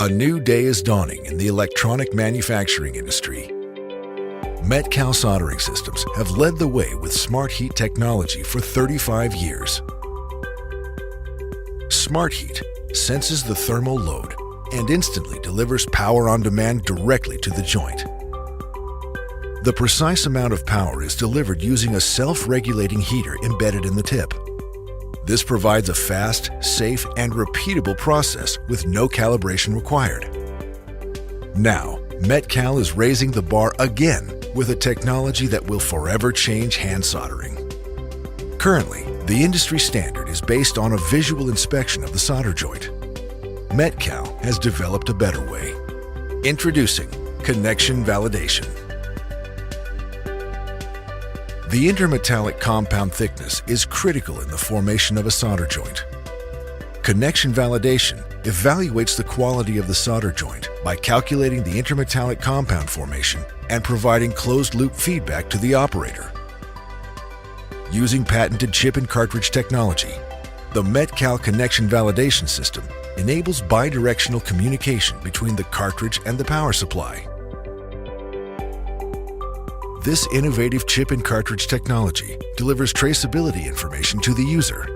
A new day is dawning in the electronic manufacturing industry. Metcal Soldering Systems have led the way with SmartHeat technology for 35 years. SmartHeat senses the thermal load and instantly delivers power on demand directly to the joint. The precise amount of power is delivered using a self-regulating heater embedded in the tip. This provides a fast, safe, and repeatable process with no calibration required. Now, Metcal is raising the bar again with a technology that will forever change hand soldering. Currently, the industry standard is based on a visual inspection of the solder joint. Metcal has developed a better way. Introducing connection validation. The intermetallic compound thickness is critical in the formation of a solder joint. Connection validation evaluates the quality of the solder joint by calculating the intermetallic compound formation and providing closed-loop feedback to the operator. Using patented chip and cartridge technology, the Metcal connection validation system enables bidirectional communication between the cartridge and the power supply. This innovative chip and cartridge technology delivers traceability information to the user.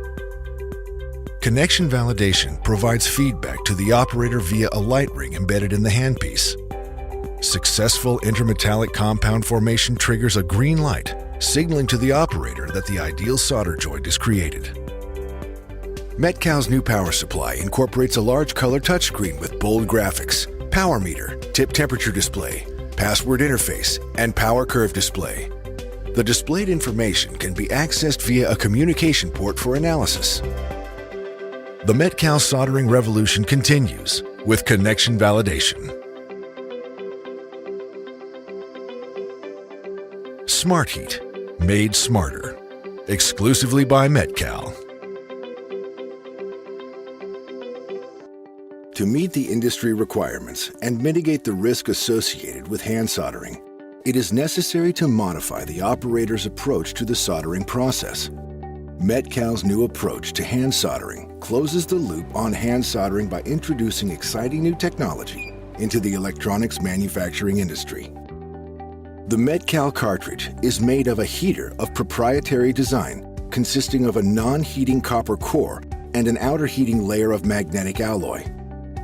Connection validation provides feedback to the operator via a light ring embedded in the handpiece. Successful intermetallic compound formation triggers a green light, signaling to the operator that the ideal solder joint is created. Metcal's new power supply incorporates a large color touchscreen with bold graphics, power meter, tip temperature display, password interface, and power curve display. The displayed information can be accessed via a communication port for analysis. The Metcal soldering revolution continues with connection validation. SmartHeat, made smarter. Exclusively by Metcal. To meet the industry requirements and mitigate the risk associated with hand soldering, it is necessary to modify the operator's approach to the soldering process. Metcal's new approach to hand soldering closes the loop on hand soldering by introducing exciting new technology into the electronics manufacturing industry. The Metcal cartridge is made of a heater of proprietary design consisting of a non-heating copper core and an outer heating layer of magnetic alloy.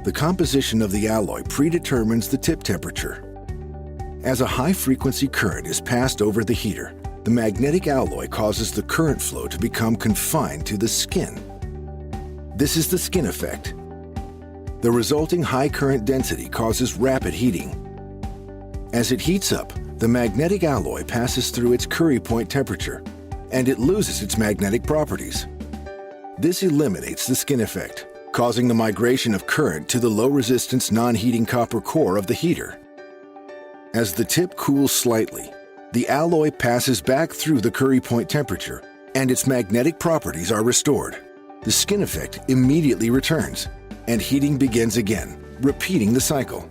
The composition of the alloy predetermines the tip temperature. As a high-frequency current is passed over the heater, the magnetic alloy causes the current flow to become confined to the skin. This is the skin effect. The resulting high current density causes rapid heating. As it heats up, the magnetic alloy passes through its Curie point temperature, and it loses its magnetic properties. This eliminates the skin effect, causing the migration of current to the low-resistance non-heating copper core of the heater. As the tip cools slightly, the alloy passes back through the Curie point temperature, and its magnetic properties are restored. The skin effect immediately returns, and heating begins again, repeating the cycle.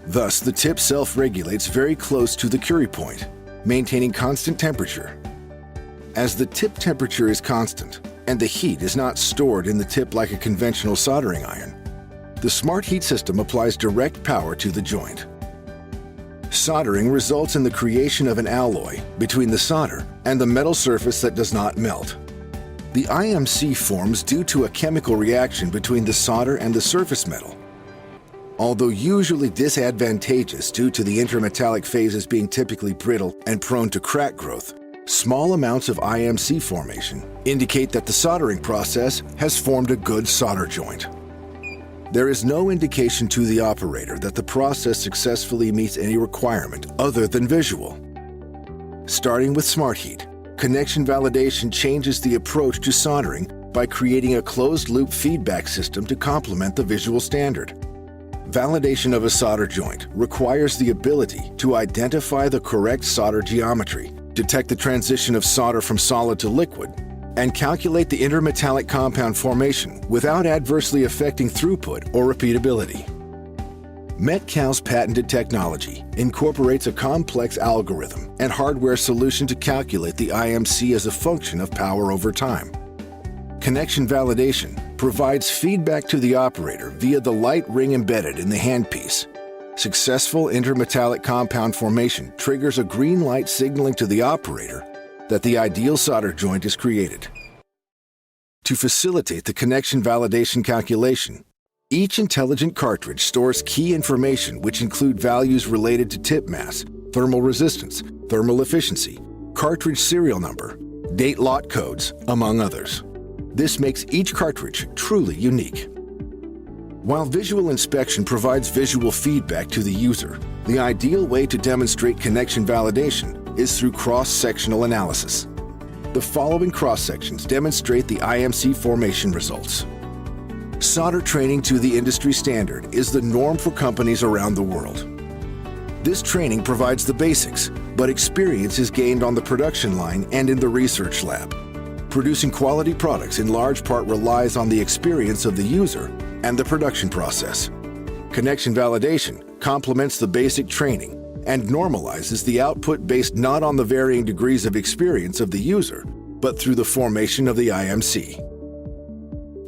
Thus, the tip self-regulates very close to the Curie point, maintaining constant temperature. As the tip temperature is constant, and the heat is not stored in the tip like a conventional soldering iron, the SmartHeat system applies direct power to the joint. Soldering results in the creation of an alloy between the solder and the metal surface that does not melt. The IMC forms due to a chemical reaction between the solder and the surface metal. Although usually disadvantageous due to the intermetallic phases being typically brittle and prone to crack growth, small amounts of IMC formation indicate that the soldering process has formed a good solder joint. There is no indication to the operator that the process successfully meets any requirement other than visual. Starting with SmartHeat, connection validation changes the approach to soldering by creating a closed-loop feedback system to complement the visual standard. Validation of a solder joint requires the ability to identify the correct solder geometry, detect the transition of solder from solid to liquid, and calculate the intermetallic compound formation without adversely affecting throughput or repeatability. Metcal's patented technology incorporates a complex algorithm and hardware solution to calculate the IMC as a function of power over time. Connection validation provides feedback to the operator via the light ring embedded in the handpiece. Successful intermetallic compound formation triggers a green light signaling to the operator that the ideal solder joint is created. To facilitate the connection validation calculation, each intelligent cartridge stores key information which include values related to tip mass, thermal resistance, thermal efficiency, cartridge serial number, date lot codes, among others. This makes each cartridge truly unique. While visual inspection provides visual feedback to the user, the ideal way to demonstrate connection validation is through cross-sectional analysis. The following cross-sections demonstrate the IMC formation results. Solder training to the industry standard is the norm for companies around the world. This training provides the basics, but experience is gained on the production line and in the research lab. Producing quality products in large part relies on the experience of the user and the production process. Connection validation complements the basic training and normalizes the output based not on the varying degrees of experience of the user, but through the formation of the IMC.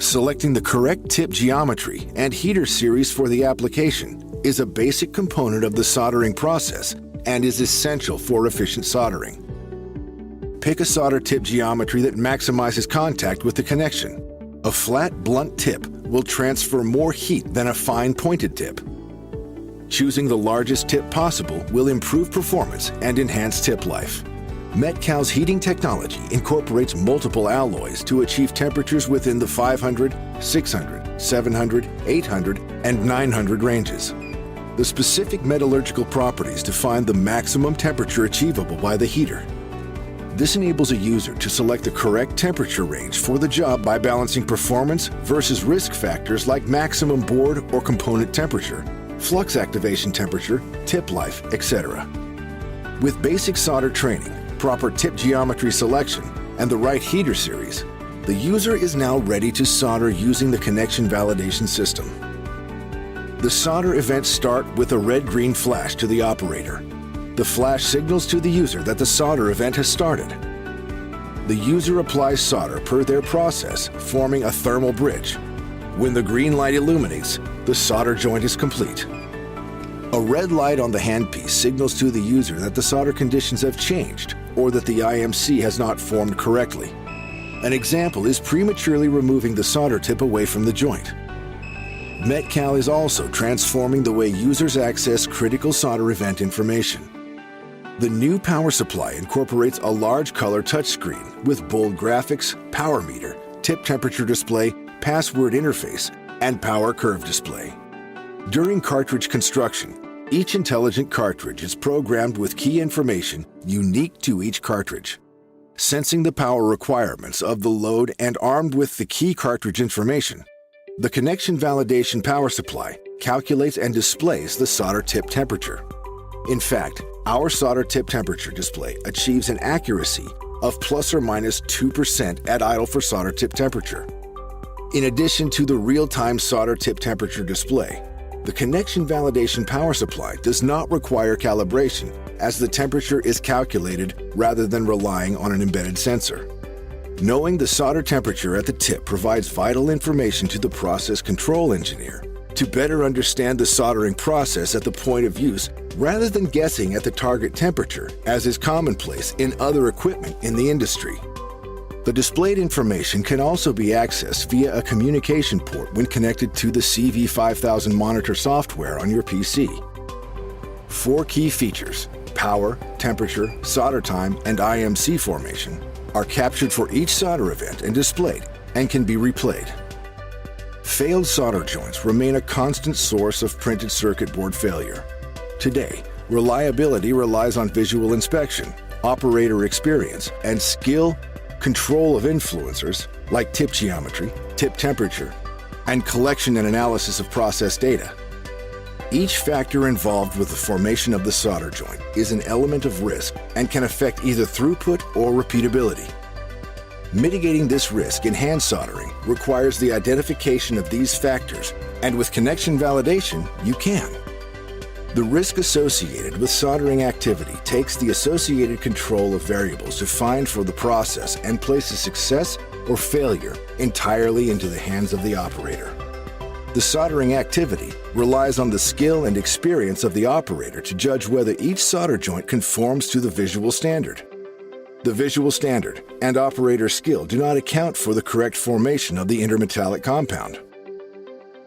Selecting the correct tip geometry and heater series for the application is a basic component of the soldering process and is essential for efficient soldering. Pick a solder tip geometry that maximizes contact with the connection. A flat, blunt tip will transfer more heat than a fine, pointed tip. Choosing the largest tip possible will improve performance and enhance tip life. Metcal's heating technology incorporates multiple alloys to achieve temperatures within the 500, 600, 700, 800, and 900 ranges. The specific metallurgical properties define the maximum temperature achievable by the heater. This enables a user to select the correct temperature range for the job by balancing performance versus risk factors like maximum board or component temperature, flux activation temperature, tip life, etc. With basic solder training, proper tip geometry selection, and the right heater series, the user is now ready to solder using the connection validation system. The solder events start with a red-green flash to the operator. The flash signals to the user that the solder event has started. The user applies solder per their process, forming a thermal bridge. When the green light illuminates, the solder joint is complete. A red light on the handpiece signals to the user that the solder conditions have changed or that the IMC has not formed correctly. An example is prematurely removing the solder tip away from the joint. Metcal is also transforming the way users access critical solder event information. The new power supply incorporates a large color touchscreen with bold graphics, power meter, tip temperature display, password interface, and power curve display. During cartridge construction, each intelligent cartridge is programmed with key information unique to each cartridge. Sensing the power requirements of the load and armed with the key cartridge information, the connection validation power supply calculates and displays the solder tip temperature. In fact, our solder tip temperature display achieves an accuracy of plus or minus 2% at idle for solder tip temperature. In addition to the real-time solder tip temperature display, the connection validation power supply does not require calibration as the temperature is calculated rather than relying on an embedded sensor. Knowing the solder temperature at the tip provides vital information to the process control engineer to better understand the soldering process at the point of use rather than guessing at the target temperature, as is commonplace in other equipment in the industry. The displayed information can also be accessed via a communication port when connected to the CV-5000 monitor software on your PC. 4 key features, power, temperature, solder time, and IMC formation, are captured for each solder event and displayed, and can be replayed. Failed solder joints remain a constant source of printed circuit board failure. Today, reliability relies on visual inspection, operator experience, and skill, control of influencers like tip geometry, tip temperature, and collection and analysis of process data. Each factor involved with the formation of the solder joint is an element of risk and can affect either throughput or repeatability. Mitigating this risk in hand soldering requires the identification of these factors, and with connection validation, you can. The risk associated with soldering activity takes the associated control of variables defined for the process and places success or failure entirely into the hands of the operator. The soldering activity relies on the skill and experience of the operator to judge whether each solder joint conforms to the visual standard. The visual standard and operator skill do not account for the correct formation of the intermetallic compound.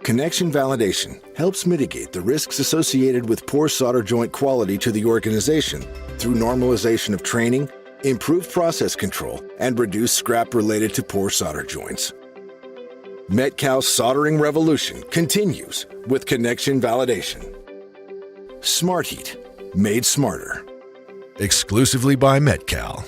Connection validation helps mitigate the risks associated with poor solder joint quality to the organization through normalization of training, improved process control, and reduced scrap related to poor solder joints. Metcal's soldering revolution continues with connection validation. SmartHeat, made smarter. Exclusively by Metcal.